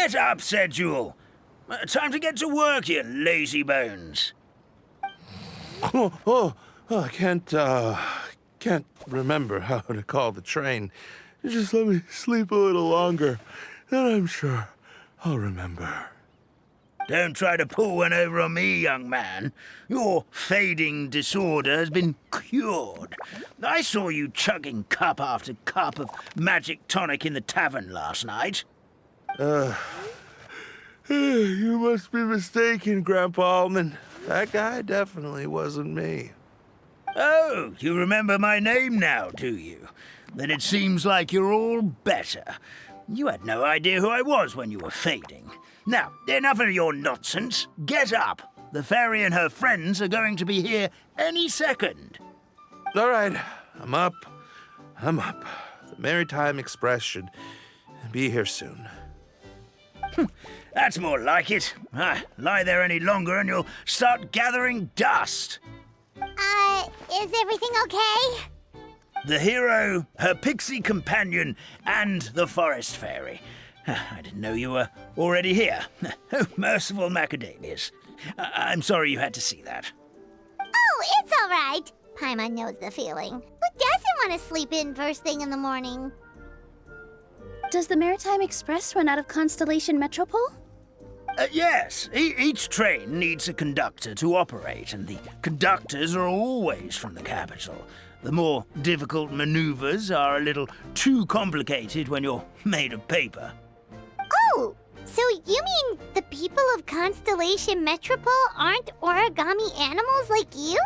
Get up, said Jewel. Time to get to work, you lazy bones. I can't remember how to call the train. Just let me sleep a little longer, then I'm sure I'll remember. Don't try to pull one over on me, young man. Your fading disorder has been cured. I saw you chugging cup after cup of magic tonic in the tavern last night. You must be mistaken, Grandpa Almond. That guy definitely wasn't me. Oh, you remember my name now, do you? Then it seems like you're all better. You had no idea who I was when you were fading. Now, enough of your nonsense. Get up. The fairy and her friends are going to be here any second. All right, I'm up. The Maritime Express should be here soon. That's more like it. Lie there any longer and you'll start gathering dust. Is everything okay? The hero, her pixie companion, and the forest fairy. I didn't know you were already here. Oh, merciful macadamias. I'm sorry you had to see that. Oh, it's all right. Paimon knows the feeling. Who doesn't want to sleep in first thing in the morning? Does the Maritime Express run out of Constellation Metropole? Yes, each train needs a conductor to operate, and the conductors are always from the capital. The more difficult maneuvers are a little too complicated when you're made of paper. Oh, so you mean the people of Constellation Metropole aren't origami animals like you?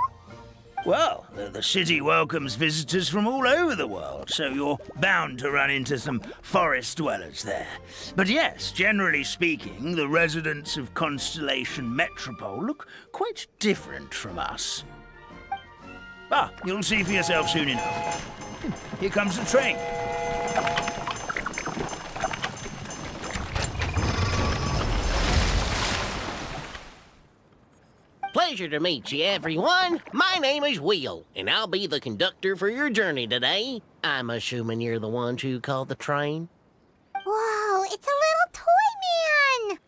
Well, the city welcomes visitors from all over the world, so you're bound to run into some forest dwellers there. But yes, generally speaking, the residents of Constellation Metropole look quite different from us. You'll see for yourself soon enough. Here comes the train. Pleasure to meet you, everyone. My name is Will, and I'll be the conductor for your journey today. I'm assuming you're the ones who called the train? Whoa, it's a little toy man!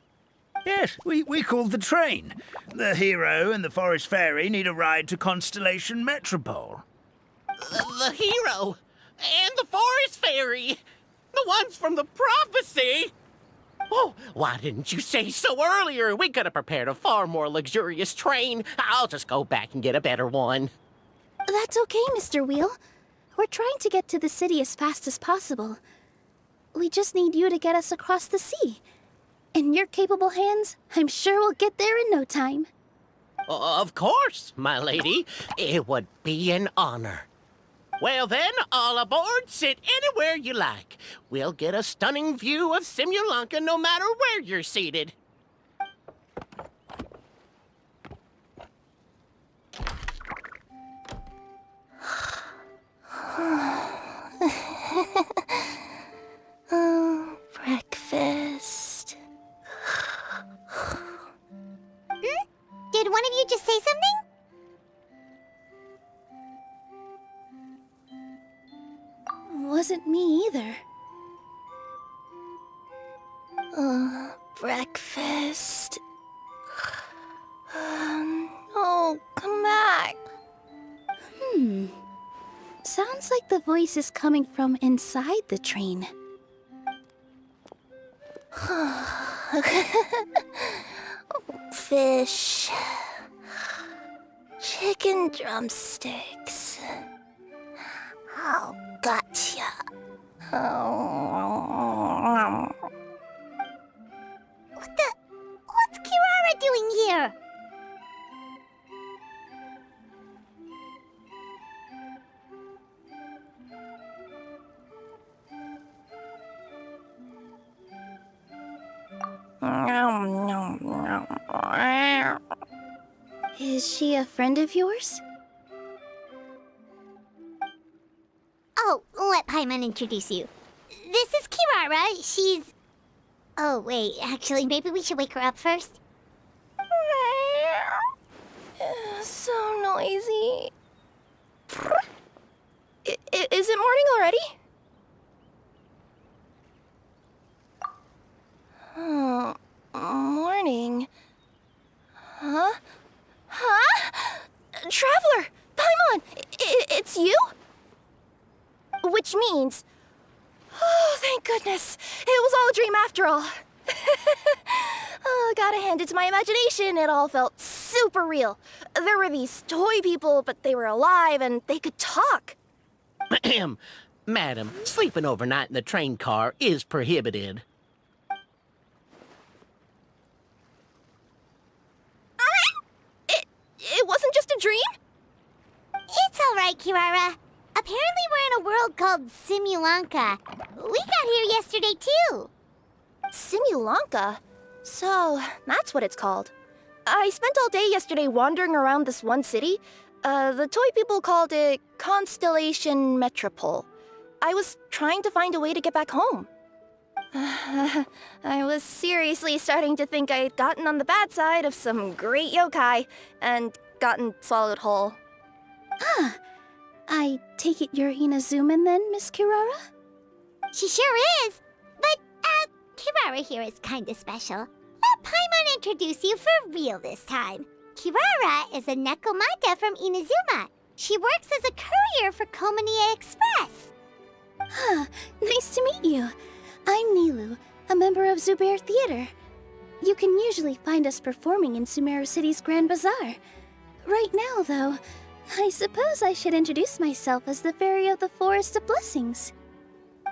Yes, we called the train. The hero and the forest fairy need a ride to Constellation Metropole. The hero and the forest fairy, the ones from the prophecy. Oh, why didn't you say so earlier? We could have prepared a far more luxurious train. I'll just go back and get a better one. That's okay, Mr. Wheel. We're trying to get to the city as fast as possible. We just need you to get us across the sea. In your capable hands, I'm sure we'll get there in no time. Of course, my lady. It would be an honor. Well then, all aboard, sit anywhere you like. We'll get a stunning view of Simulanka no matter where you're seated. Breakfast. Did one of you just say something? Wasn't me either. Breakfast. Oh, come back. Sounds like the voice is coming from inside the train. Fish. Chicken drumsticks. Oh, gotcha. What's Kirara doing here? Is she a friend of yours? Oh, let Paimon introduce you. This is Kirara. She's... Oh, wait. Actually, maybe we should wake her up first. So noisy. Is it morning already? goodness. It was all a dream after all. Oh, gotta hand it to my imagination. It all felt super real. There were these toy people, but they were alive and they could talk. Madam, sleeping overnight in the train car is prohibited. It wasn't just a dream? It's all right, Kirara. Apparently we're in a world called Simulanka. We got here yesterday, too. Simulanka? So, that's what it's called. I spent all day yesterday wandering around this one city. The toy people called it Constellation Metropole. I was trying to find a way to get back home. I was seriously starting to think I'd gotten on the bad side of some great yokai and gotten swallowed whole. Ah, I take it you're Inazuman then, Miss Kirara? She sure is. But, Kirara here is kinda special. Let Paimon introduce you for real this time. Kirara is a Nekomata from Inazuma. She works as a courier for Komanie Express. Huh, nice to meet you. I'm Nilu, a member of Zubair Theater. You can usually find us performing in Sumeru City's Grand Bazaar. Right now, though, I suppose I should introduce myself as the Fairy of the Forest of Blessings.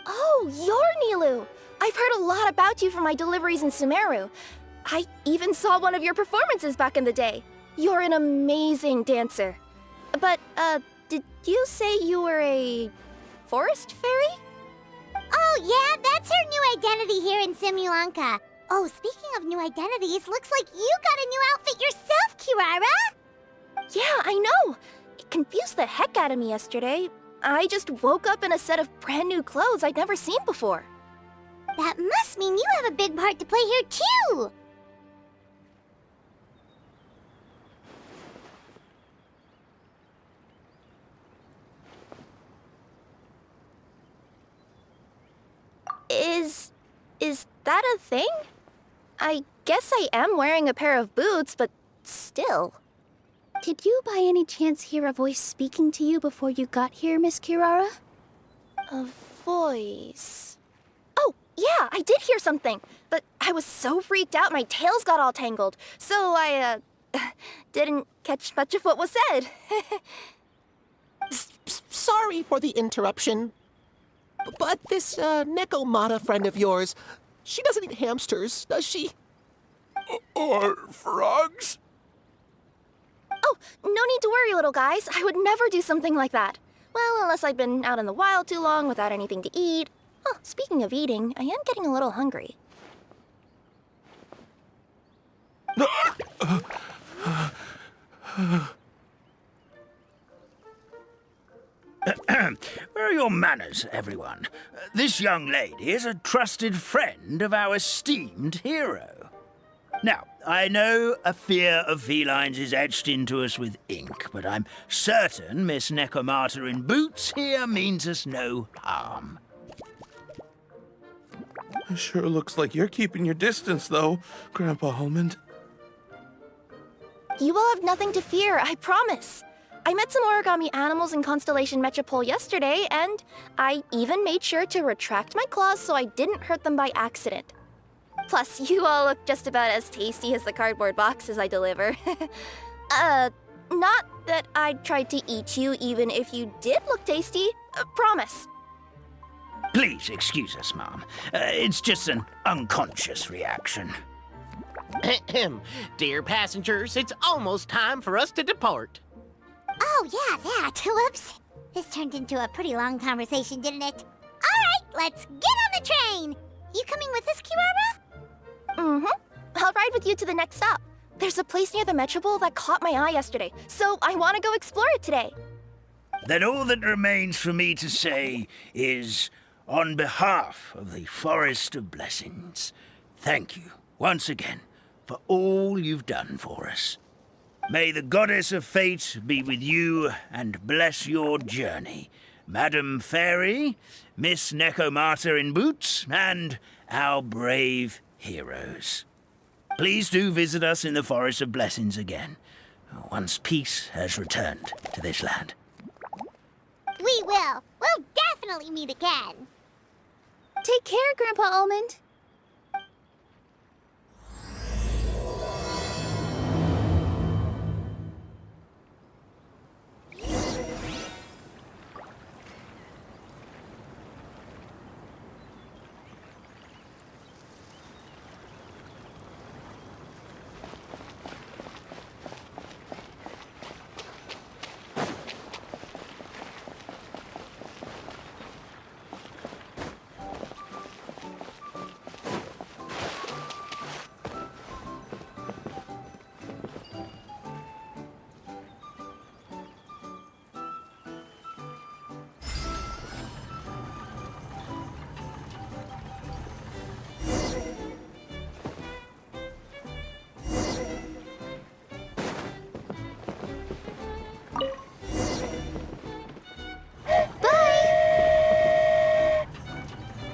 Oh, you're Nilu! I've heard a lot about you from my deliveries in Sumeru. I even saw one of your performances back in the day. You're an amazing dancer. But, did you say you were a forest fairy? Oh, yeah, that's her new identity here in Simulanka. Oh, speaking of new identities, looks like you got a new outfit yourself, Kirara! Yeah, I know! It confused the heck out of me yesterday. I just woke up in a set of brand new clothes I'd never seen before. That must mean you have a big part to play here, too! Is that a thing? I guess I am wearing a pair of boots, but still. Did you by any chance hear a voice speaking to you before you got here, Miss Kirara? A voice... Oh, yeah, I did hear something, but I was so freaked out my tails got all tangled, so I, didn't catch much of what was said. Sorry for the interruption. But this, Nekomata friend of yours, she doesn't eat hamsters, does she? Or frogs? Oh, no need to worry, little guys. I would never do something like that. Well, unless I've been out in the wild too long without anything to eat. Oh, speaking of eating, I am getting a little hungry. Where are your manners, everyone? This young lady is a trusted friend of our esteemed hero. Now, I know a fear of felines is etched into us with ink, but I'm certain Miss Nekomata in boots here means us no harm. It sure looks like you're keeping your distance, though, Grandpa Almond. You will have nothing to fear, I promise. I met some origami animals in Constellation Metropole yesterday, and I even made sure to retract my claws so I didn't hurt them by accident. Plus, you all look just about as tasty as the cardboard boxes I deliver. Not that I tried to eat you even if you did look tasty. Promise. Please excuse us, Mom. It's just an unconscious reaction. Dear passengers, it's almost time for us to depart. Oh, yeah, that. Whoops. This turned into a pretty long conversation, didn't it? All right, let's get on the train. You coming with us, Kirara? Mm-hmm. I'll ride with you to the next stop. There's a place near the Metropole that caught my eye yesterday, so I want to go explore it today. Then all that remains for me to say is, on behalf of the Forest of Blessings, thank you once again for all you've done for us. May the goddess of fate be with you and bless your journey, Madam Fairy, Miss Nekomata in boots, and our brave heroes. Please do visit us in the Forest of Blessings again, once peace has returned to this land. We will. We'll definitely meet again. Take care, Grandpa Almond.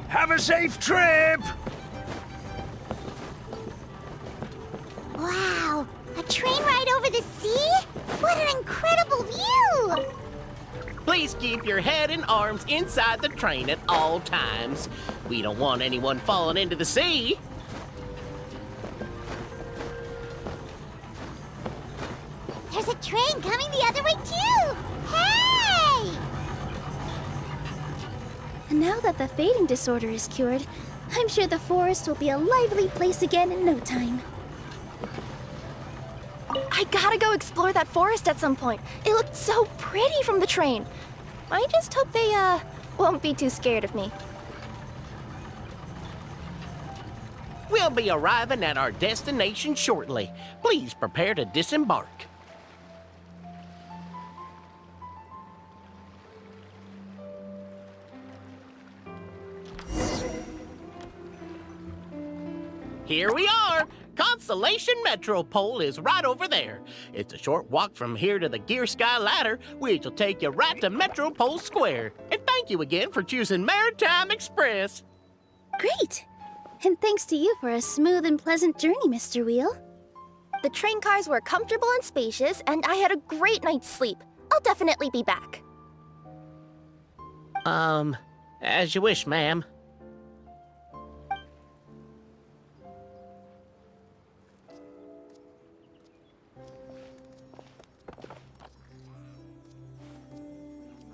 Have a safe trip! Wow, a train ride over the sea? What an incredible view! Please keep your head and arms inside the train at all times. We don't want anyone falling into the sea. There's a train coming the other way too! Hey! And now that the fading disorder is cured, I'm sure the forest will be a lively place again in no time. I gotta go explore that forest at some point. It looked so pretty from the train. I just hope they, won't be too scared of me. We'll be arriving at our destination shortly. Please prepare to disembark. Here we are! Constellation Metropole is right over there. It's a short walk from here to the Gear Sky Ladder, which will take you right to Metropole Square. And thank you again for choosing Maritime Express. Great! And thanks to you for a smooth and pleasant journey, Mr. Wheel. The train cars were comfortable and spacious, and I had a great night's sleep. I'll definitely be back. As you wish, ma'am.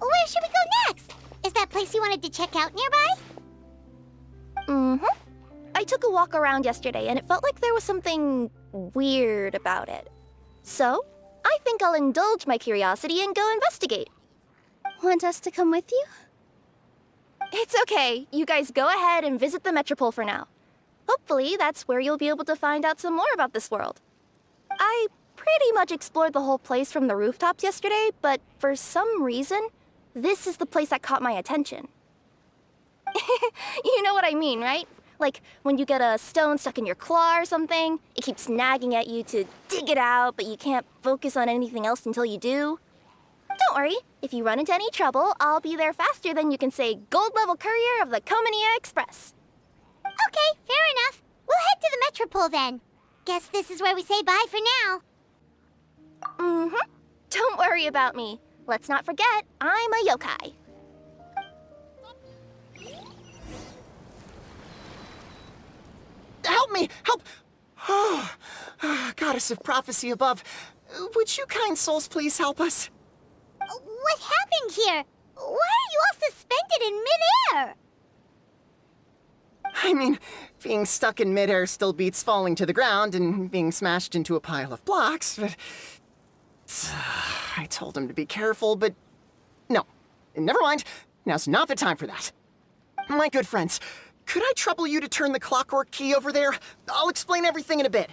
Where should we go next? Is that place you wanted to check out nearby? Mm-hmm. I took a walk around yesterday, and it felt like there was something weird about it. So, I think I'll indulge my curiosity and go investigate. Want us to come with you? It's okay. You guys go ahead and visit the Metropole for now. Hopefully, that's where you'll be able to find out some more about this world. I pretty much explored the whole place from the rooftops yesterday, but for some reason, this is the place that caught my attention. You know what I mean, right? Like when you get a stone stuck in your claw or something, it keeps nagging at you to dig it out, but you can't focus on anything else until you do. Don't worry, if you run into any trouble, I'll be there faster than you can say gold level courier of the Comania Express. Okay, fair enough. We'll head to the Metropole then. Guess this is where we say bye for now. Mm-hmm. Don't worry about me. Let's not forget, I'm a yokai. Help me! Help! Oh, goddess of prophecy above, would you kind souls please help us? What happened here? Why are you all suspended in midair? I mean, being stuck in midair still beats falling to the ground and being smashed into a pile of blocks, but... I told him to be careful, but... No. Never mind. Now's not the time for that. My good friends, could I trouble you to turn the clockwork key over there? I'll explain everything in a bit.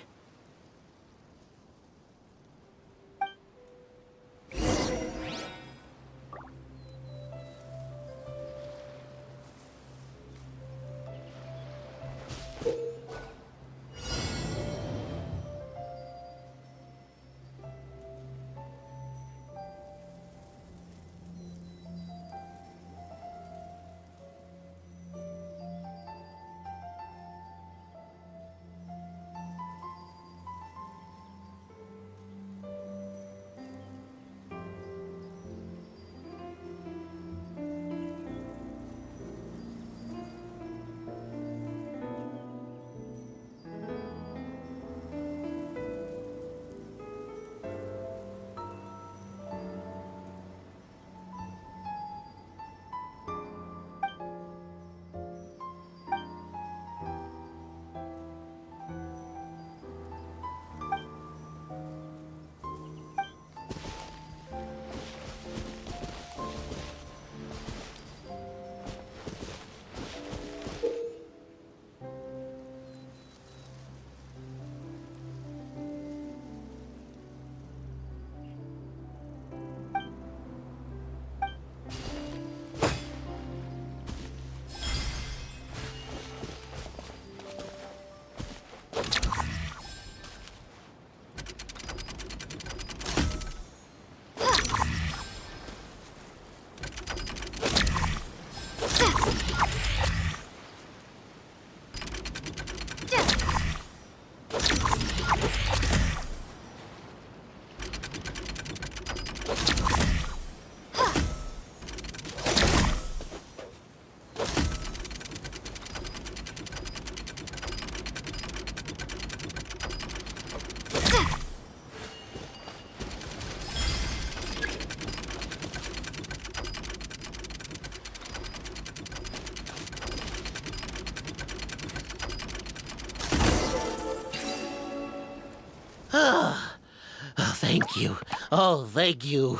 Thank you. Oh, thank you.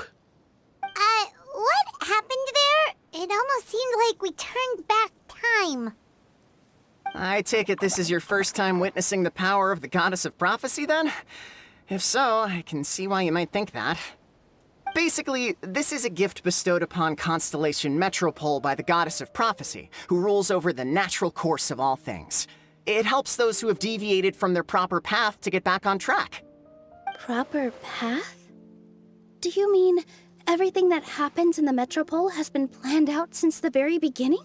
What happened there? It almost seemed like we turned back time. I take it this is your first time witnessing the power of the Goddess of Prophecy, then? If so, I can see why you might think that. Basically, this is a gift bestowed upon Constellation Metropole by the Goddess of Prophecy, who rules over the natural course of all things. It helps those who have deviated from their proper path to get back on track. Proper path? Do you mean everything that happens in the Metropole has been planned out since the very beginning?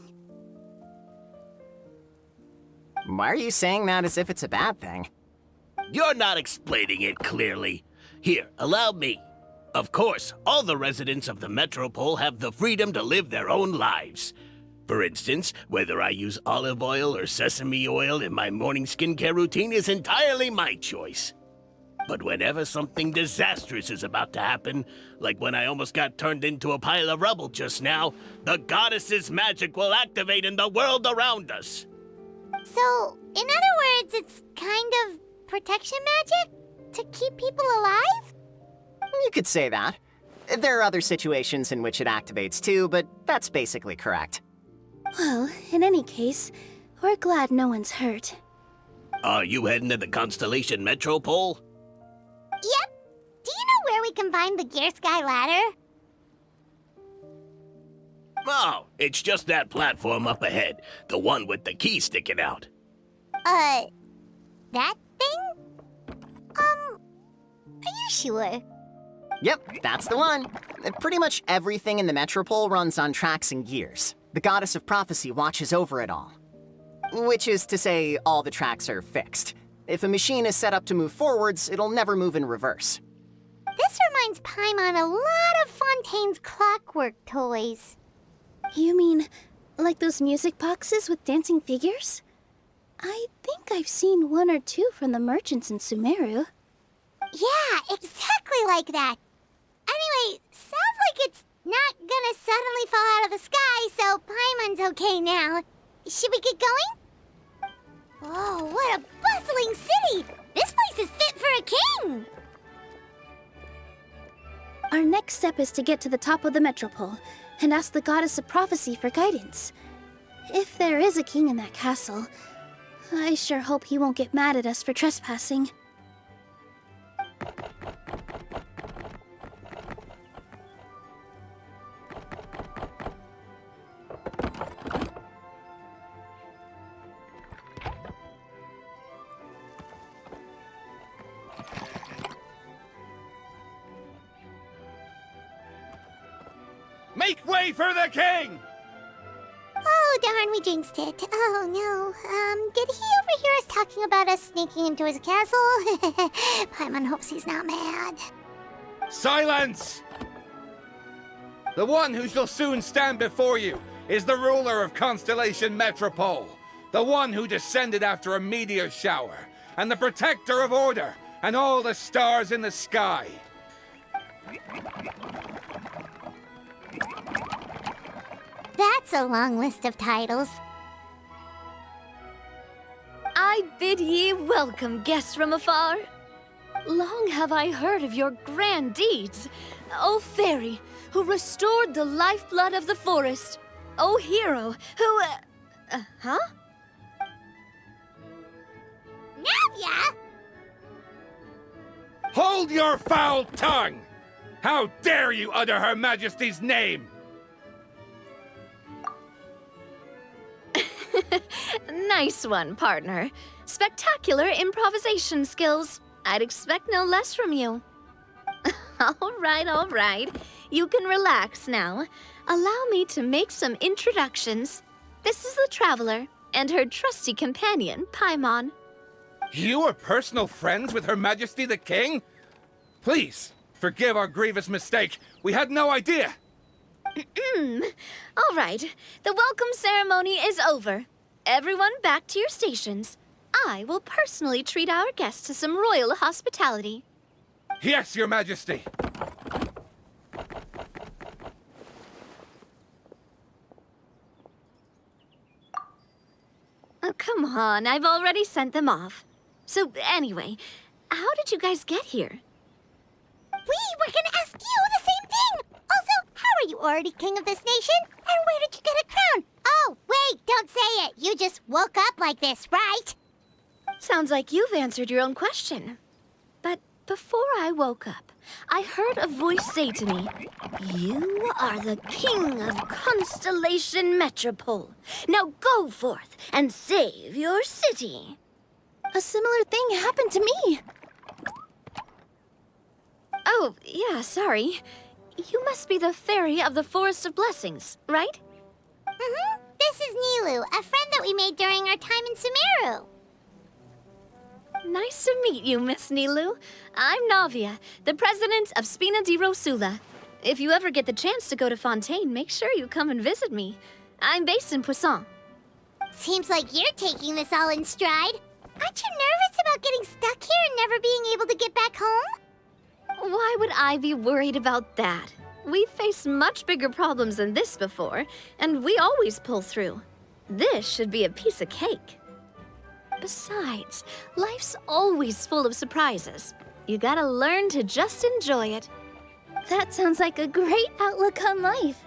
Why are you saying that as if it's a bad thing? You're not explaining it clearly. Here, allow me. Of course, all the residents of the Metropole have the freedom to live their own lives. For instance, whether I use olive oil or sesame oil in my morning skincare routine is entirely my choice. But whenever something disastrous is about to happen, like when I almost got turned into a pile of rubble just now, the goddess's magic will activate in the world around us. So, in other words, it's kind of protection magic? To keep people alive? You could say that. There are other situations in which it activates too, but that's basically correct. Well, in any case, we're glad no one's hurt. Are you heading to the Constellation Metropole? Yep. Do you know where we can find the Gear Sky ladder? Oh, it's just that platform up ahead. The one with the key sticking out. That thing? Are you sure? Yep, that's the one. Pretty much everything in the Metropole runs on tracks and gears. The Goddess of Prophecy watches over it all. Which is to say, all the tracks are fixed. If a machine is set up to move forwards, it'll never move in reverse. This reminds Paimon a lot of Fontaine's clockwork toys. You mean, like those music boxes with dancing figures? I think I've seen one or two from the merchants in Sumeru. Yeah, exactly like that. Anyway, sounds like it's not gonna suddenly fall out of the sky, so Paimon's okay now. Should we get going? Oh, what a bustling city! This place is fit for a king! Our next step is to get to the top of the Metropole and ask the Goddess of Prophecy for guidance. If there is a king in that castle, I sure hope he won't get mad at us for trespassing. Make way for the king! Oh, darn, we jinxed it. Oh, no. Did he overhear us talking about us sneaking into his castle? Paimon hopes he's not mad. Silence! The one who shall soon stand before you is the ruler of Constellation Metropole, the one who descended after a meteor shower, and the protector of order and all the stars in the sky. That's a long list of titles. I bid ye welcome, guests from afar. Long have I heard of your grand deeds, O fairy, who restored the lifeblood of the forest, O hero, who, huh? Navia! Hold your foul tongue! How dare you utter Her Majesty's name? Nice one, partner. Spectacular improvisation skills. I'd expect no less from you. All right. You can relax now. Allow me to make some introductions. This is the Traveler, and her trusty companion, Paimon. You are personal friends with Her Majesty the King? Please, forgive our grievous mistake. We had no idea. All right, the welcome ceremony is over. Everyone back to your stations. I will personally treat our guests to some royal hospitality. Yes, Your Majesty. Oh, come on, I've already sent them off. So anyway, how did you guys get here? We were gonna ask you the same thing! Also, how are you already king of this nation? And where did you get a crown? Oh, wait, don't say it! You just woke up like this, right? Sounds like you've answered your own question. But before I woke up, I heard a voice say to me, "You are the king of Constellation Metropole. Now go forth and save your city." A similar thing happened to me. Oh, yeah, sorry. You must be the fairy of the Forest of Blessings, right? Mm-hmm. This is Nilu, a friend that we made during our time in Sumeru. Nice to meet you, Miss Nilu. I'm Navia, the president of Spina di Rosula. If you ever get the chance to go to Fontaine, make sure you come and visit me. I'm based in Poisson. Seems like you're taking this all in stride. Aren't you nervous about getting stuck here and never being able to get back home? Why would I be worried about that? We've faced much bigger problems than this before, and we always pull through. This should be a piece of cake. Besides, life's always full of surprises. You gotta learn to just enjoy it. That sounds like a great outlook on life.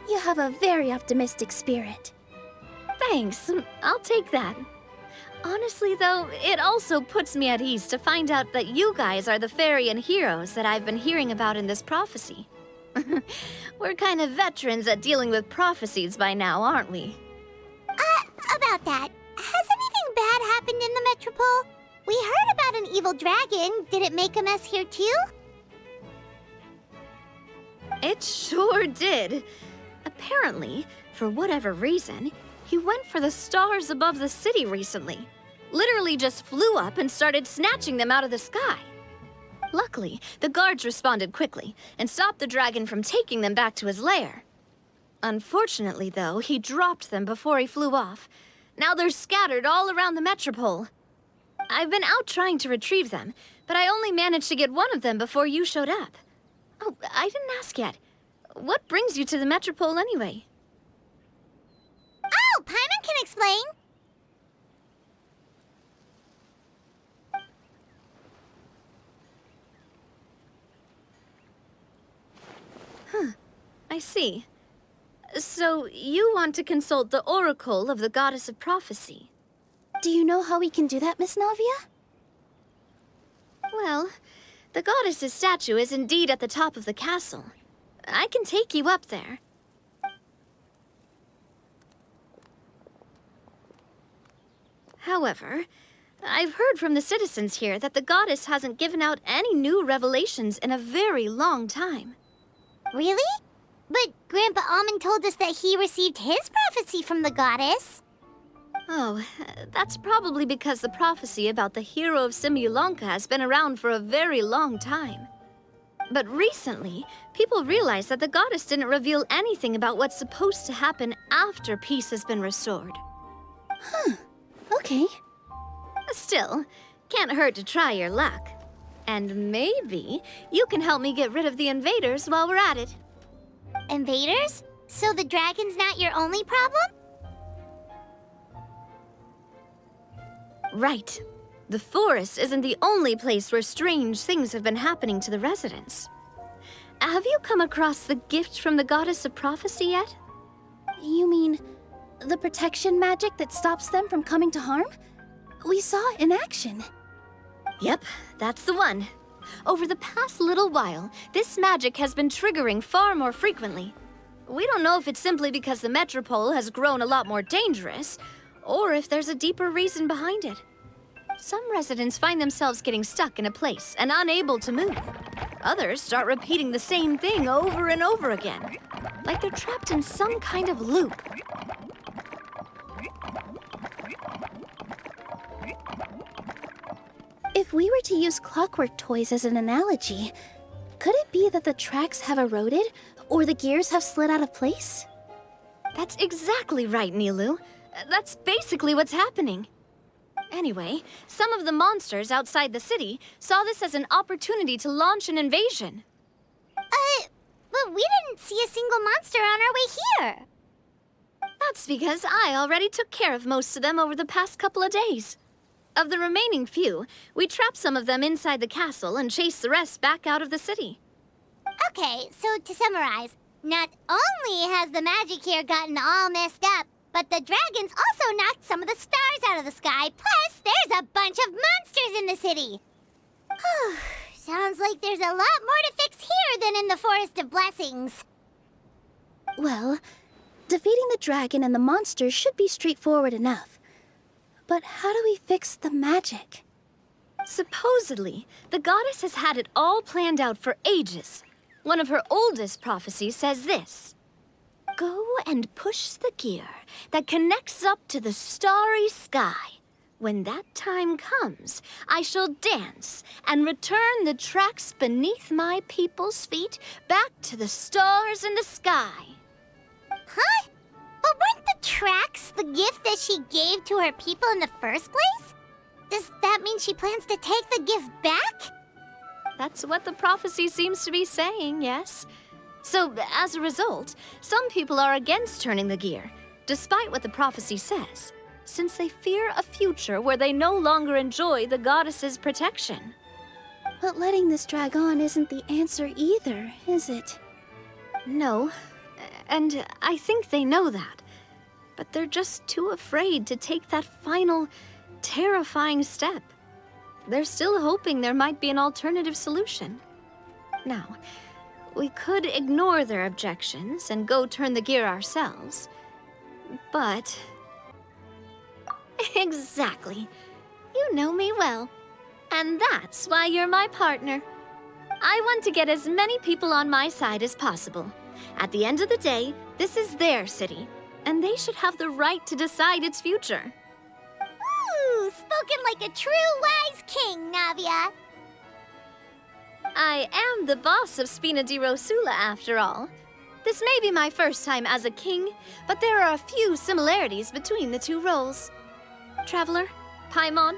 You have a very optimistic spirit. Thanks, I'll take that. Honestly, though, it also puts me at ease to find out that you guys are the fairy and heroes that I've been hearing about in this prophecy. We're kind of veterans at dealing with prophecies by now, aren't we? About that, has anything bad happened in the Metropole? We heard about an evil dragon. Did it make a mess here too? It sure did. Apparently, for whatever reason, he went for the stars above the city recently. Literally just flew up and started snatching them out of the sky. Luckily, the guards responded quickly and stopped the dragon from taking them back to his lair. Unfortunately, though, he dropped them before he flew off. Now they're scattered all around the Metropole. I've been out trying to retrieve them, but I only managed to get one of them before you showed up. Oh, I didn't ask yet. What brings you to the Metropole anyway? Oh, Paimon can explain. I see. So, you want to consult the oracle of the goddess of prophecy? Do you know how we can do that, Miss Navia? Well, the goddess's statue is indeed at the top of the castle. I can take you up there. However, I've heard from the citizens here that the goddess hasn't given out any new revelations in a very long time. Really? But Grandpa Almond told us that he received his prophecy from the goddess. Oh, that's probably because the prophecy about the hero of Simulanka has been around for a very long time. But recently, people realized that the goddess didn't reveal anything about what's supposed to happen after peace has been restored. Okay. Still, can't hurt to try your luck. And maybe you can help me get rid of the invaders while we're at it. Invaders? So the dragon's not your only problem? Right. The forest isn't the only place where strange things have been happening to the residents. Have you come across the gift from the goddess of prophecy yet? You mean the protection magic that stops them from coming to harm? We saw it in action. Yep, that's the one. Over the past little while, this magic has been triggering far more frequently. We don't know if it's simply because the Metropole has grown a lot more dangerous, or if there's a deeper reason behind it. Some residents find themselves getting stuck in a place and unable to move. Others start repeating the same thing over and over again, like they're trapped in some kind of loop. If we were to use clockwork toys as an analogy, could it be that the tracks have eroded or the gears have slid out of place? That's exactly right, Nilu. That's basically what's happening. Anyway, some of the monsters outside the city saw this as an opportunity to launch an invasion. But we didn't see a single monster on our way here. That's because I already took care of most of them over the past couple of days. Of the remaining few, we trapped some of them inside the castle and chased the rest back out of the city. Okay, so to summarize, not only has the magic here gotten all messed up, but the dragons also knocked some of the stars out of the sky, plus there's a bunch of monsters in the city. Sounds like there's a lot more to fix here than in the Forest of Blessings. Well, defeating the dragon and the monsters should be straightforward enough. But how do we fix the magic? Supposedly, the goddess has had it all planned out for ages. One of her oldest prophecies says this: "Go and push the gear that connects up to the starry sky. When that time comes, I shall dance and return the tracks beneath my people's feet back to the stars in the sky." Huh? But weren't the tracks the gift that she gave to her people in the first place? Does that mean she plans to take the gift back? That's what the prophecy seems to be saying, yes. So, as a result, some people are against turning the gear, despite what the prophecy says, since they fear a future where they no longer enjoy the goddess's protection. But letting this drag on isn't the answer either, is it? No, and I think they know that. But they're just too afraid to take that final, terrifying step. They're still hoping there might be an alternative solution. Now, we could ignore their objections and go turn the gear ourselves. But... Exactly. You know me well. And that's why you're my partner. I want to get as many people on my side as possible. At the end of the day, this is their city, and they should have the right to decide its future. Ooh, spoken like a true wise king, Navia. I am the boss of Spina di Rosula, after all. This may be my first time as a king, but there are a few similarities between the two roles. Traveler, Paimon,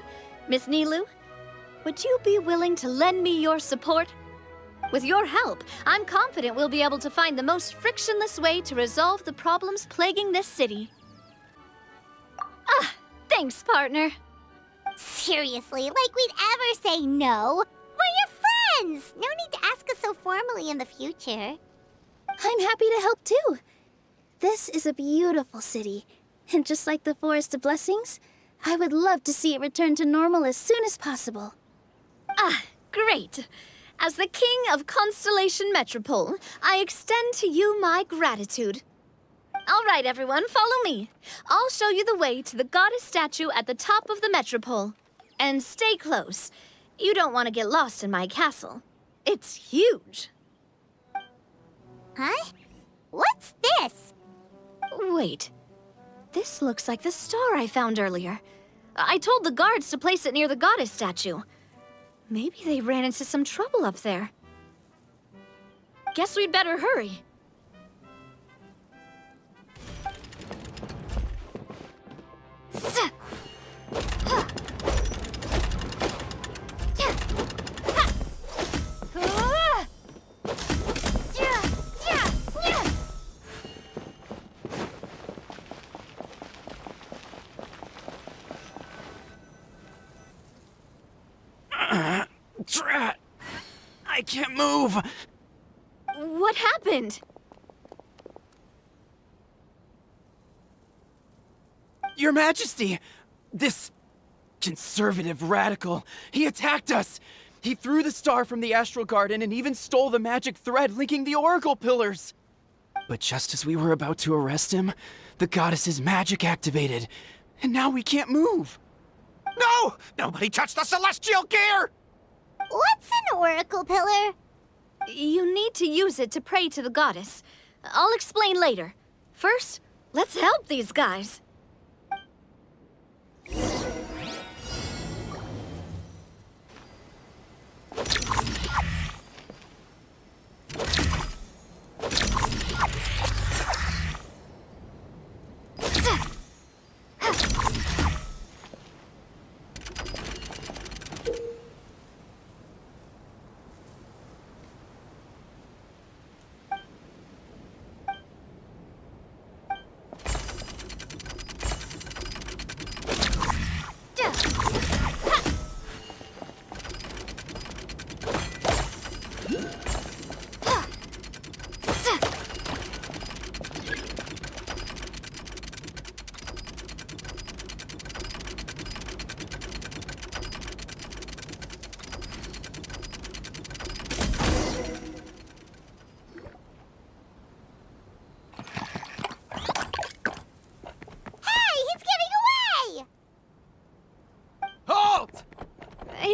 Miss Nilu, would you be willing to lend me your support? With your help, I'm confident we'll be able to find the most frictionless way to resolve the problems plaguing this city. Thanks, partner. Seriously, like we'd ever say no. We're your friends. No need to ask us so formally in the future. I'm happy to help too. This is a beautiful city, and just like the Forest of Blessings, I would love to see it return to normal as soon as possible. Great. As the King of Constellation Metropole, I extend to you my gratitude. All right, everyone, follow me. I'll show you the way to the goddess statue at the top of the Metropole. And stay close. You don't want to get lost in my castle. It's huge. Huh? What's this? Wait. This looks like the star I found earlier. I told the guards to place it near the goddess statue. Maybe they ran into some trouble up there. Guess we'd better hurry. Drat! I can't move! What happened? Your Majesty! This conservative radical, he attacked us! He threw the star from the Astral Garden and even stole the magic thread linking the Oracle Pillars! But just as we were about to arrest him, the goddess's magic activated, and now we can't move! No! Nobody touched the celestial gear! What's an oracle pillar? You need to use it to pray to the goddess. I'll explain later. First, let's help these guys.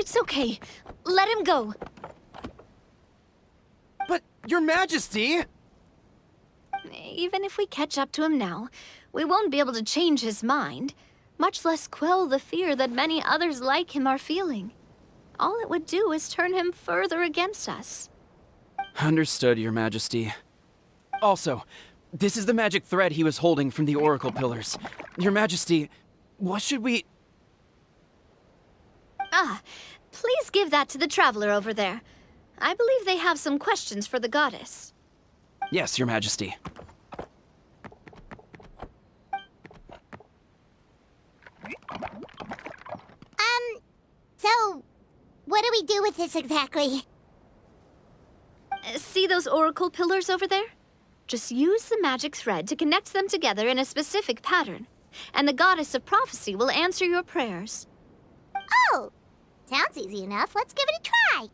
It's okay. Let him go. But, Your Majesty! Even if we catch up to him now, we won't be able to change his mind, much less quell the fear that many others like him are feeling. All it would do is turn him further against us. Understood, Your Majesty. Also, this is the magic thread he was holding from the Oracle Pillars. Your Majesty, what should we... Please give that to the traveler over there. I believe they have some questions for the goddess. Yes, Your Majesty. So, what do we do with this exactly? See those oracle pillars over there? Just use the magic thread to connect them together in a specific pattern, and the goddess of prophecy will answer your prayers. Oh, sounds easy enough. Let's give it a try.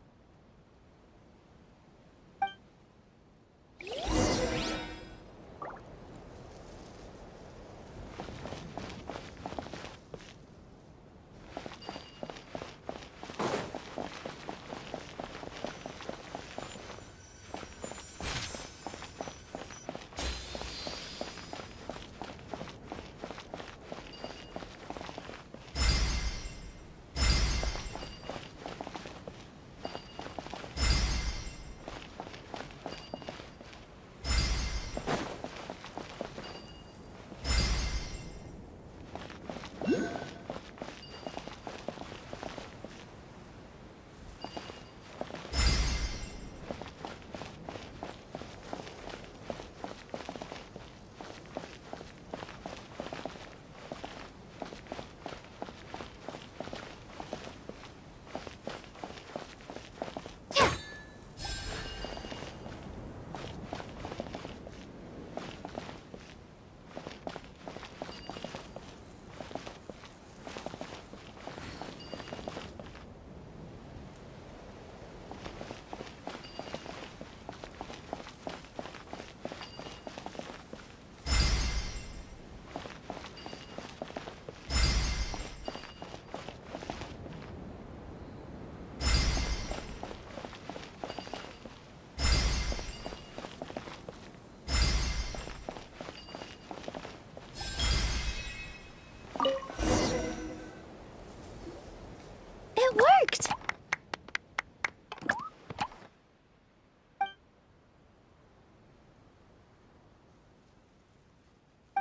It worked!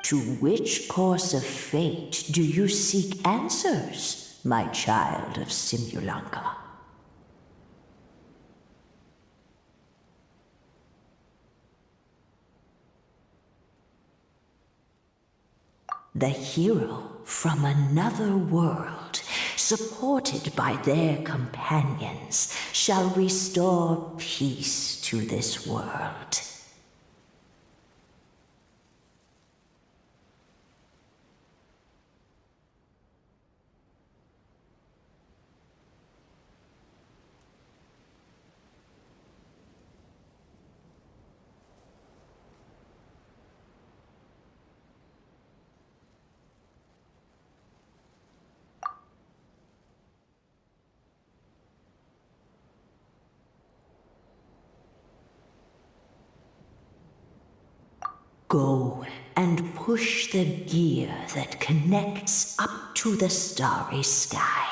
To which course of fate do you seek answers, my child of Simulanka? The hero from another world, supported by their companions, shall restore peace to this world. Go and push the gear that connects up to the starry sky.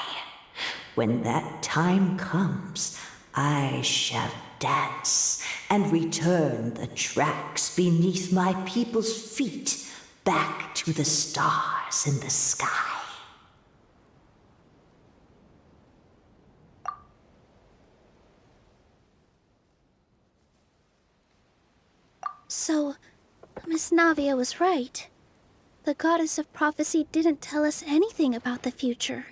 When that time comes, I shall dance and return the tracks beneath my people's feet back to the stars in the sky. So, Miss Navia was right. The goddess of prophecy didn't tell us anything about the future.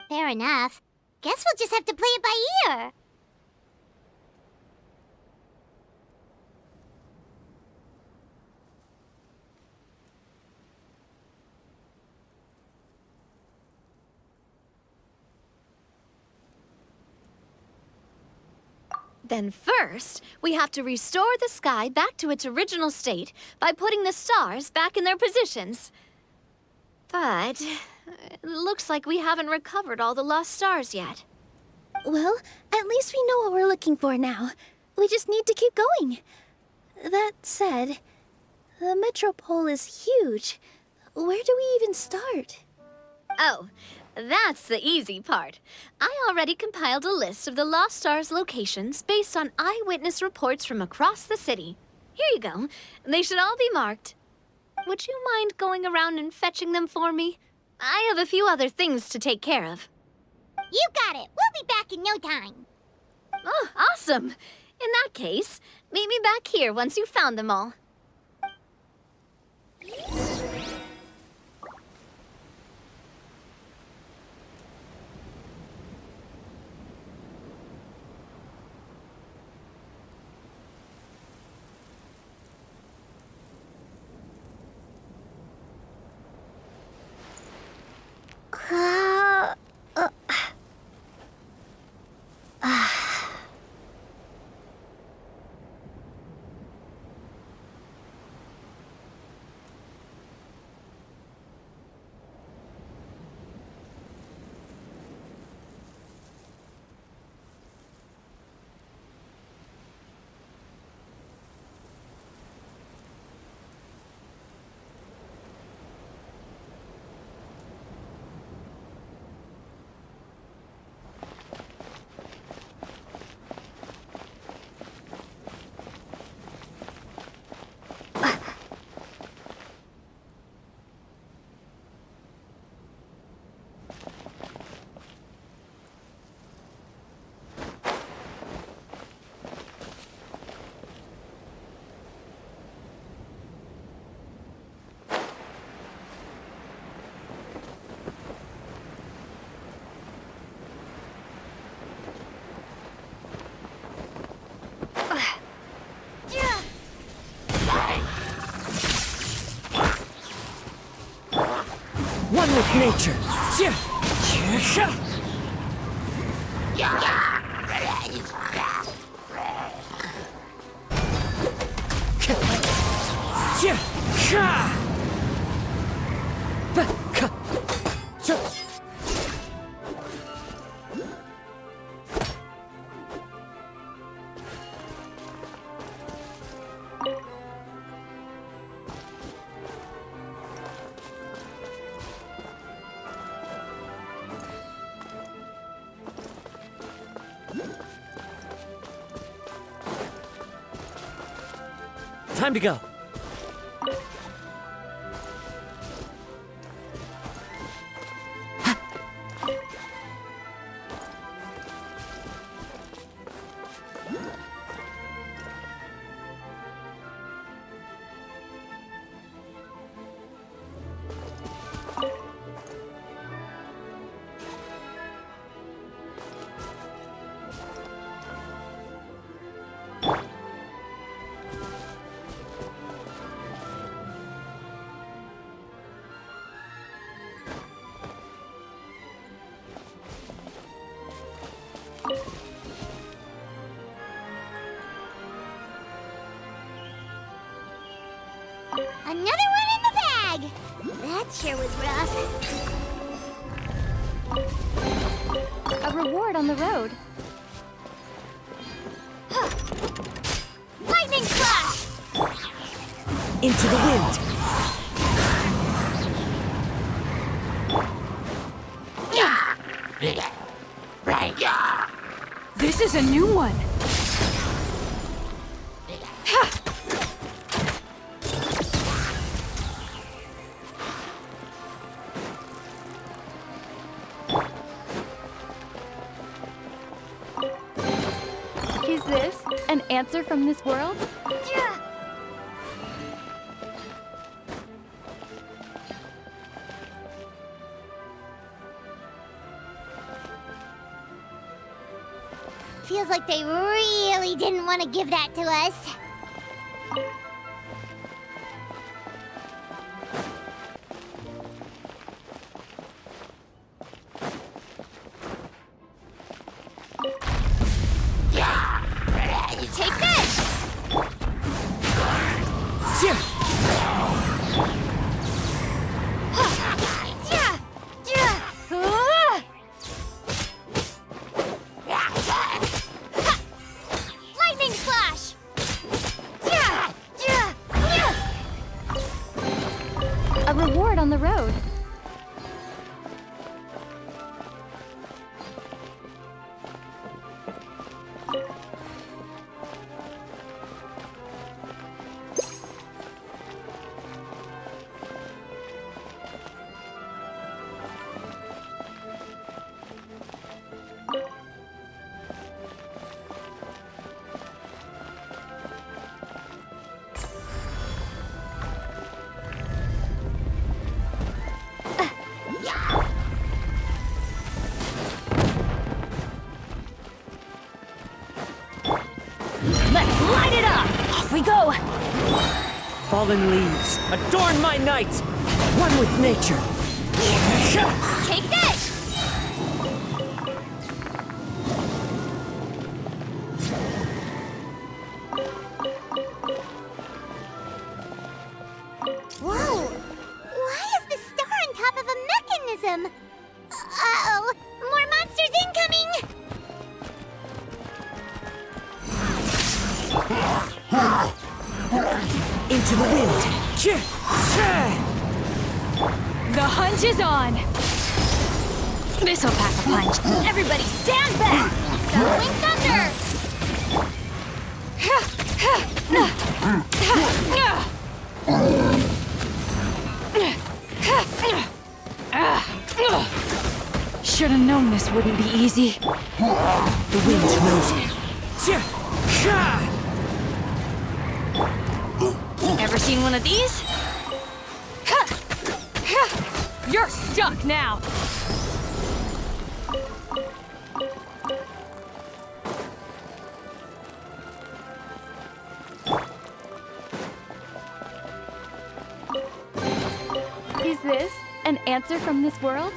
Fair enough. Guess we'll just have to play it by ear. Then first, we have to restore the sky back to its original state by putting the stars back in their positions. But It looks like we haven't recovered all the lost stars yet. Well, at least we know what we're looking for now. We just need to keep going. That said, the Metropole is huge. Where do we even start? Oh, that's the easy part. I already compiled a list of the lost stars' locations based on eyewitness reports from across the city. Here you go. They should all be marked. Would you mind going around and fetching them for me? I have a few other things to take care of. You got it. We'll be back in no time. Oh, awesome. In that case, meet me back here once you've found them all. One with nature. Time to go. Another one in the bag. That sure was rough. A reward on the road. Lightning slash! Into the wind. This is a new one. Is this an answer from this world? Feels like they really didn't want to give that to us. Take this! go! Fallen leaves, adorn my night! One with nature! Take this! Whoa! Why is the star on top of a mechanism? Uh-oh! More monsters incoming! Into the wind! The hunt is on! This'll pack a punch. Everybody stand back! Bellowing thunder! Should've known this wouldn't be easy. The wind knows me. Ever seen one of these? You're stuck now! Is this an answer from this world?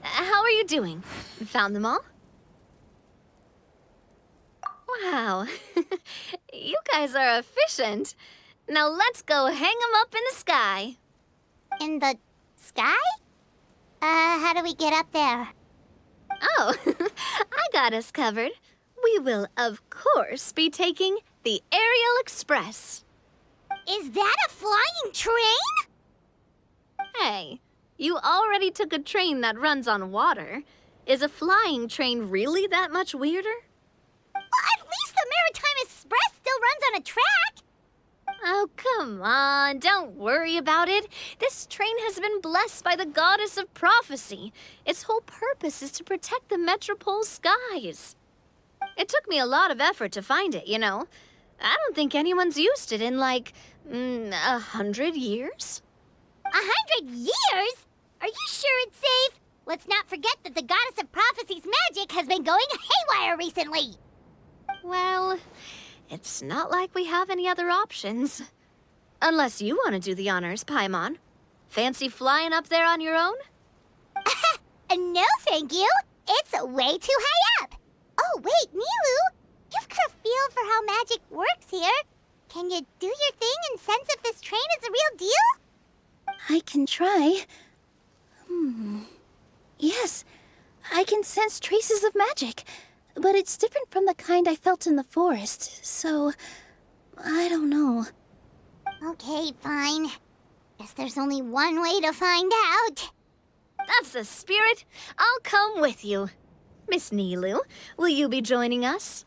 How are you doing? Found them all? Wow. You guys are efficient. Now let's go hang them up in the sky. In the sky? How do we get up there? Oh, I got us covered. We will, of course, be taking the Aerial Express. Is that a flying train? Hey, you already took a train that runs on water. Is a flying train really that much weirder? Well, at least the Maritime Express still runs on a track. Oh, come on, don't worry about it. This train has been blessed by the goddess of prophecy. Its whole purpose is to protect the Metropole skies. It took me a lot of effort to find it, you know. I don't think anyone's used it in, like, 100 years? 100 years? Are you sure it's safe? Let's not forget that the goddess of prophecy's magic has been going haywire recently. Well, it's not like we have any other options. Unless you want to do the honors, Paimon. Fancy flying up there on your own? No, thank you. It's way too high up. Oh, wait, Nilu. You've got a feel for how magic works here. Can you do your thing and sense if this train is a real deal? I can try. Yes, I can sense traces of magic, but it's different from the kind I felt in the forest, so I don't know. Okay, fine. Guess there's only one way to find out. That's the spirit. I'll come with you. Miss Nilu, will you be joining us?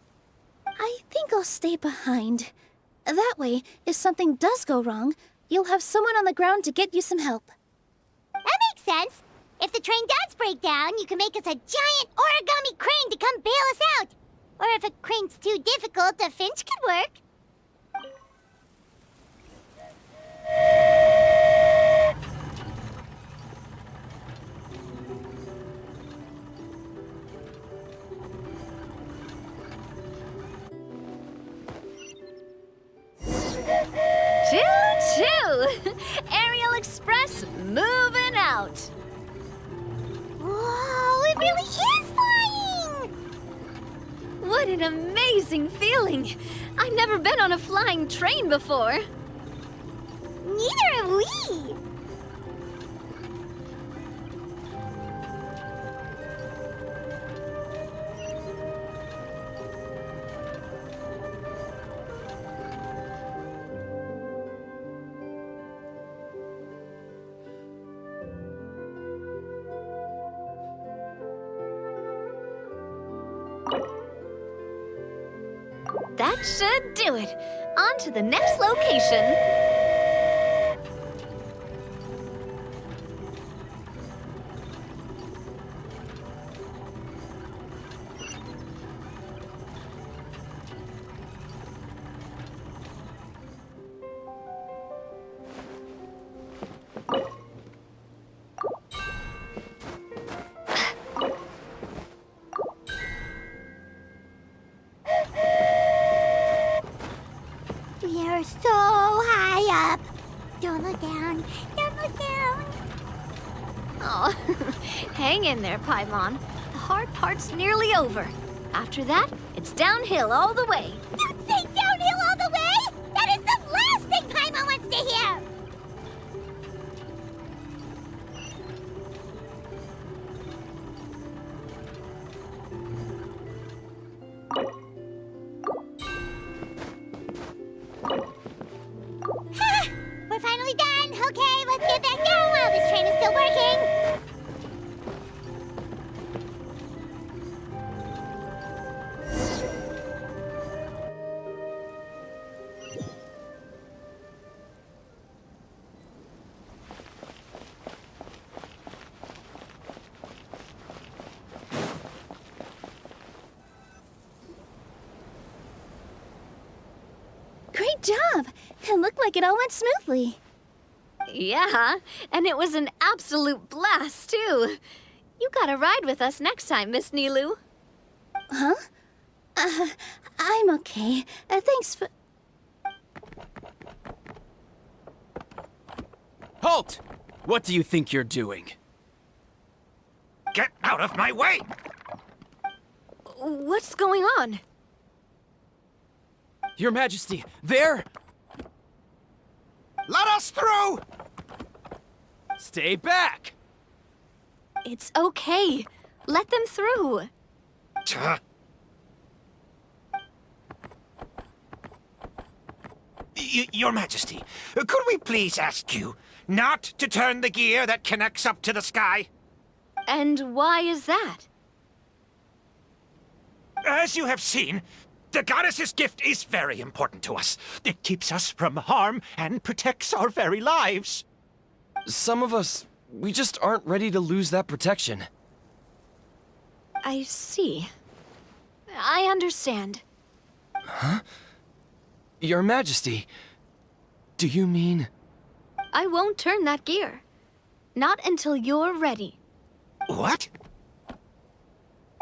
I think I'll stay behind. That way, if something does go wrong, you'll have someone on the ground to get you some help. That makes sense. If the train does break down, you can make us a giant origami crane to come bail us out. Or if a crane's too difficult, a finch could work. Choo-choo! Aerial Express moving out. Whoa, it really is flying! What an amazing feeling! I've never been on a flying train before. Neither have we! That should do it. On to the next location. We are so high up. Don't look down. Don't look down. Oh, hang in there, Paimon. The hard part's nearly over. After that, it's downhill all the way. Don't say downhill all the way! That is the last thing Paimon wants to hear! We're finally done! Okay, let's get back down while this train is still working! Great job! It looked like it all went smoothly. Yeah, and it was an absolute blast, too. You gotta ride with us next time, Miss Nilu. Huh? I'm okay. Thanks for... Halt! What do you think you're doing? Get out of my way! What's going on? Your Majesty, there! Let us through! Stay back! It's okay. Let them through. Tuh. Your Majesty, could we please ask you not to turn the gear that connects up to the sky? And why is that? As you have seen, the goddess's gift is very important to us. It keeps us from harm and protects our very lives. Some of us, we just aren't ready to lose that protection. I see. I understand. Huh? Your Majesty, do you mean... I won't turn that gear. Not until you're ready. What?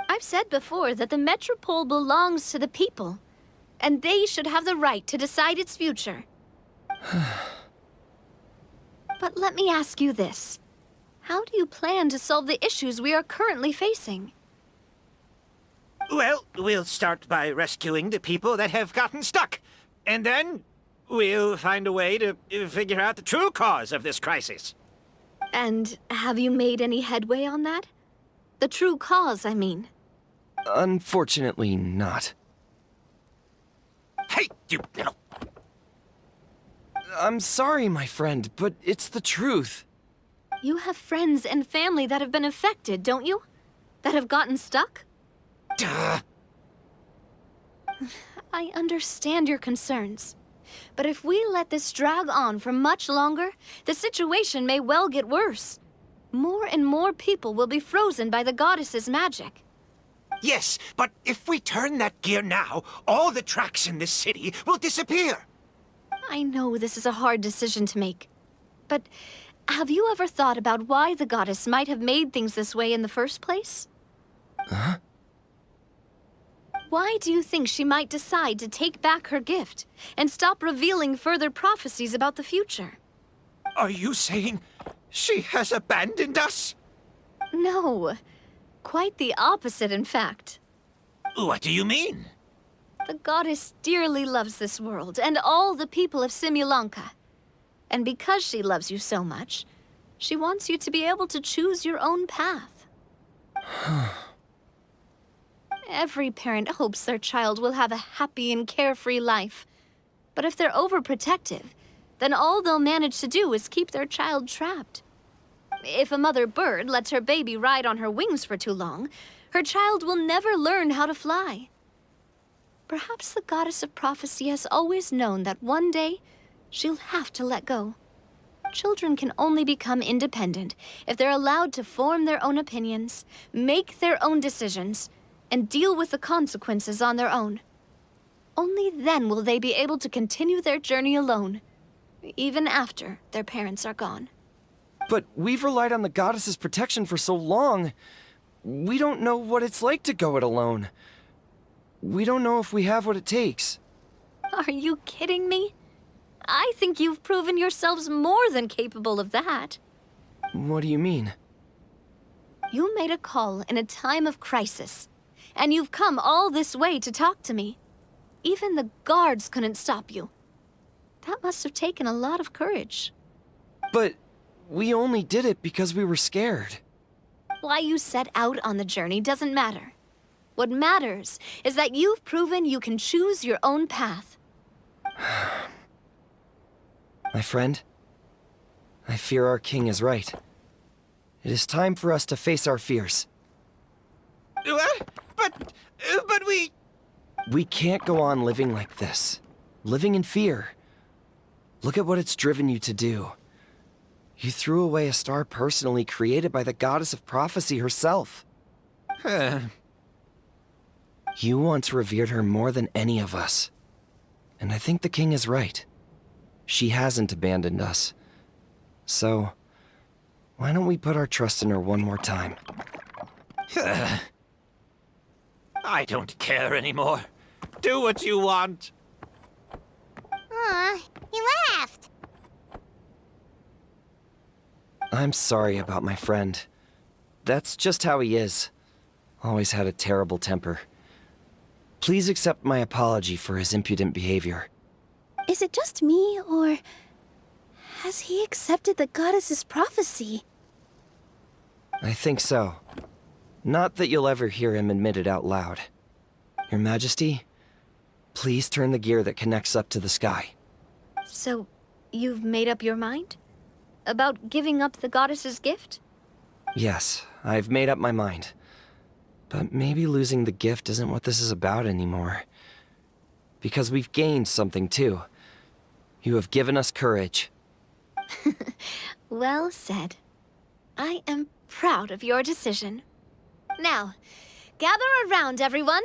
I've said before that the Metropole belongs to the people, and they should have the right to decide its future. But let me ask you this. How do you plan to solve the issues we are currently facing? Well, we'll start by rescuing the people that have gotten stuck. And then we'll find a way to figure out the true cause of this crisis. And have you made any headway on that? The true cause, I mean. Unfortunately not. Hey, you little... I'm sorry, my friend, but it's the truth. You have friends and family that have been affected, don't you? That have gotten stuck? Duh. I understand your concerns. But if we let this drag on for much longer, the situation may well get worse. More and more people will be frozen by the goddess's magic. Yes, but if we turn that gear now, all the tracks in this city will disappear. I know this is a hard decision to make. But have you ever thought about why the goddess might have made things this way in the first place? Huh? Why do you think she might decide to take back her gift and stop revealing further prophecies about the future? Are you saying she has abandoned us? No. Quite the opposite, in fact. What do you mean? The goddess dearly loves this world and all the people of Simulanka. And because she loves you so much, she wants you to be able to choose your own path. Every parent hopes their child will have a happy and carefree life. But if they're overprotective, then all they'll manage to do is keep their child trapped. If a mother bird lets her baby ride on her wings for too long, her child will never learn how to fly. Perhaps the goddess of prophecy has always known that one day she'll have to let go. Children can only become independent if they're allowed to form their own opinions, make their own decisions, and deal with the consequences on their own. Only then will they be able to continue their journey alone, even after their parents are gone. But we've relied on the goddess's protection for so long. We don't know what it's like to go it alone. We don't know if we have what it takes. Are you kidding me? I think you've proven yourselves more than capable of that. What do you mean? You made a call in a time of crisis, and you've come all this way to talk to me. Even the guards couldn't stop you. That must have taken a lot of courage. But we only did it because we were scared. Why you set out on the journey doesn't matter. What matters is that you've proven you can choose your own path. My friend, I fear our king is right. It is time for us to face our fears. What? But we... We can't go on living like this. Living in fear. Look at what it's driven you to do. You threw away a star personally created by the goddess of prophecy herself. You once revered her more than any of us. And I think the king is right. She hasn't abandoned us. So, why don't we put our trust in her one more time? I don't care anymore. Do what you want. Aw, he laughed. I'm sorry about my friend. That's just how he is. Always had a terrible temper. Please accept my apology for his impudent behavior. Is it just me, or has he accepted the goddess's prophecy? I think so. Not that you'll ever hear him admit it out loud. Your Majesty, please turn the gear that connects up to the sky. So, you've made up your mind? About giving up the goddess's gift? Yes, I've made up my mind. But maybe losing the gift isn't what this is about anymore. Because we've gained something too. You have given us courage. Well said. I am proud of your decision. Now, gather around, everyone,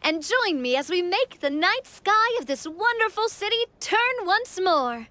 and join me as we make the night sky of this wonderful city turn once more.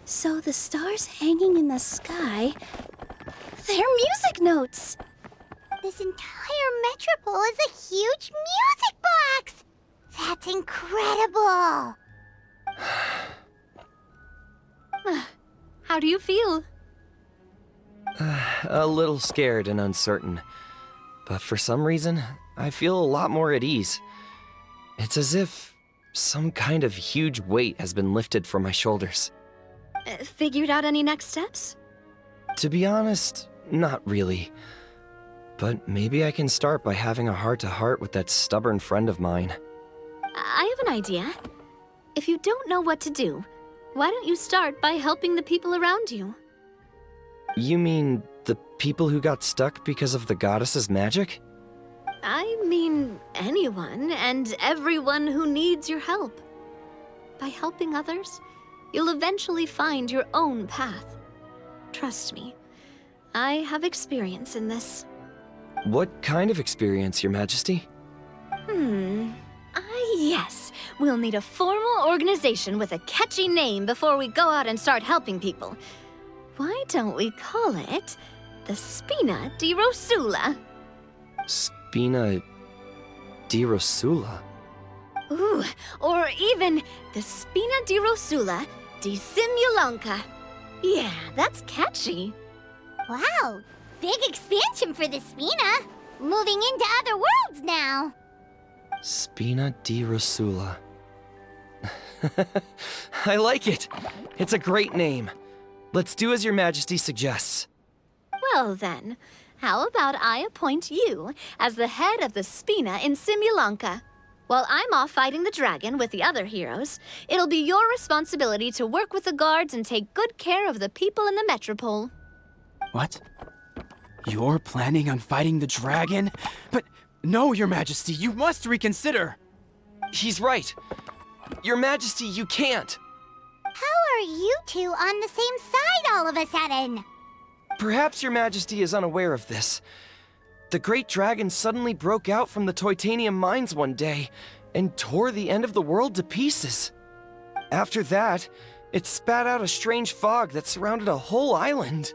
So the stars hanging in the sky, they're music notes! This entire metropole is a huge music box! That's incredible! How do you feel? A little scared and uncertain. But for some reason, I feel a lot more at ease. It's as if some kind of huge weight has been lifted from my shoulders. Figured out any next steps? To be honest, not really. But maybe I can start by having a heart-to-heart with that stubborn friend of mine. I have an idea. If you don't know what to do, why don't you start by helping the people around you? You mean the people who got stuck because of the goddess's magic? I mean anyone and everyone who needs your help. By helping others, you'll eventually find your own path. Trust me, I have experience in this. What kind of experience, Your Majesty? Yes. We'll need a formal organization with a catchy name before we go out and start helping people. Why don't we call it the Spina di Rosula? Spina di Rosula. Ooh, or even the Spina di Rosula di Simulanka. Yeah, that's catchy. Wow, big expansion for the Spina. Moving into other worlds now. Spina di Rosula. I like it. It's a great name. Let's do as Your Majesty suggests. Well then, how about I appoint you as the head of the Spina in Simulanka? While I'm off fighting the dragon with the other heroes, it'll be your responsibility to work with the guards and take good care of the people in the metropole. What? You're planning on fighting the dragon? But no, Your Majesty, you must reconsider. He's right. Your Majesty, you can't. How are you two on the same side all of a sudden? Perhaps Your Majesty is unaware of this. The great dragon suddenly broke out from the Titanium mines one day and tore the end of the world to pieces. After that, it spat out a strange fog that surrounded a whole island.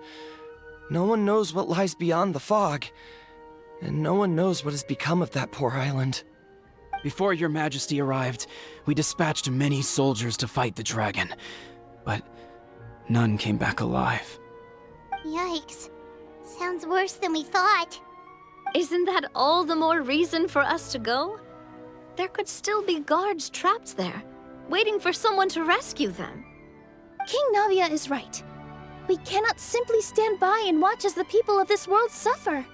No one knows what lies beyond the fog, and no one knows what has become of that poor island. Before Your Majesty arrived, we dispatched many soldiers to fight the dragon, but none came back alive. Yikes. Sounds worse than we thought. Isn't that all the more reason for us to go? There could still be guards trapped there, waiting for someone to rescue them. King Navia is right. We cannot simply stand by and watch as the people of this world suffer.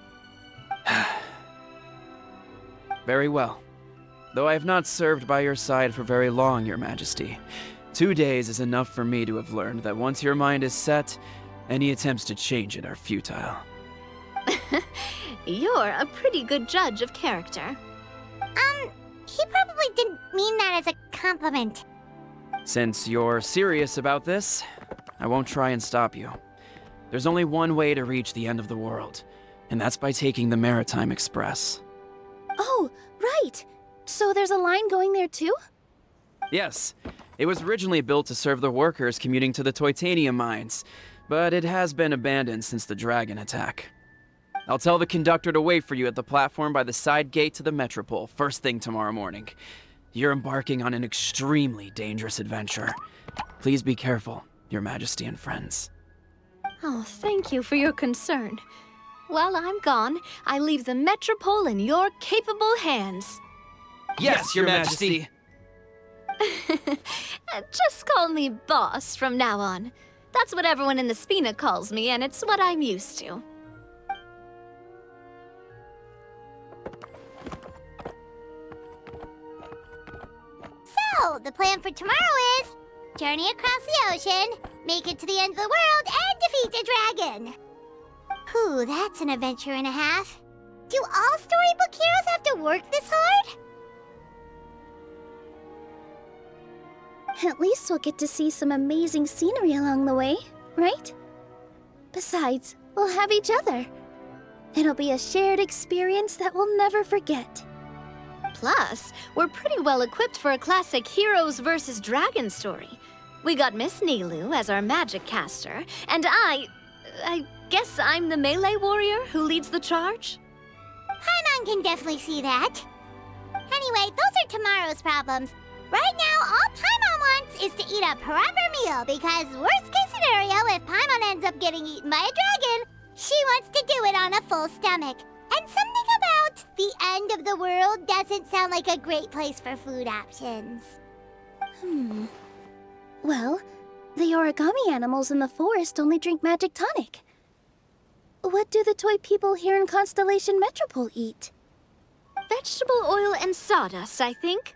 Very well. Though I have not served by your side for very long, Your Majesty, 2 days is enough for me to have learned that once your mind is set, any attempts to change it are futile. You're a pretty good judge of character. He probably didn't mean that as a compliment. Since you're serious about this, I won't try and stop you. There's only one way to reach the end of the world, and that's by taking the Maritime Express. Oh, right! So there's a line going there too? Yes, it was originally built to serve the workers commuting to the Titanium mines, but it has been abandoned since the dragon attack. I'll tell the conductor to wait for you at the platform by the side gate to the Metropole first thing tomorrow morning. You're embarking on an extremely dangerous adventure. Please be careful, Your Majesty and friends. Oh, thank you for your concern. While I'm gone, I leave the Metropole in your capable hands. Yes, Your Majesty. Just call me boss from now on. That's what everyone in the Spina calls me, and it's what I'm used to. So, the plan for tomorrow is journey across the ocean, make it to the end of the world, and defeat a dragon. Whew, that's an adventure and a half. Do all storybook heroes have to work this hard? At least we'll get to see some amazing scenery along the way, right? Besides, we'll have each other. It'll be a shared experience that we'll never forget. Plus, we're pretty well equipped for a classic heroes versus dragon story. We got Miss Nilu as our magic caster, and I guess I'm the melee warrior who leads the charge? Paimon can definitely see that. Anyway, those are tomorrow's problems. Right now, all Paimon wants is to eat a proper meal, because worst case scenario, if Paimon ends up getting eaten by a dragon, she wants to do it on a full stomach. And something about the end of the world doesn't sound like a great place for food options. Well, the origami animals in the forest only drink magic tonic. What do the toy people here in Constellation Metropole eat? Vegetable oil and sawdust, I think.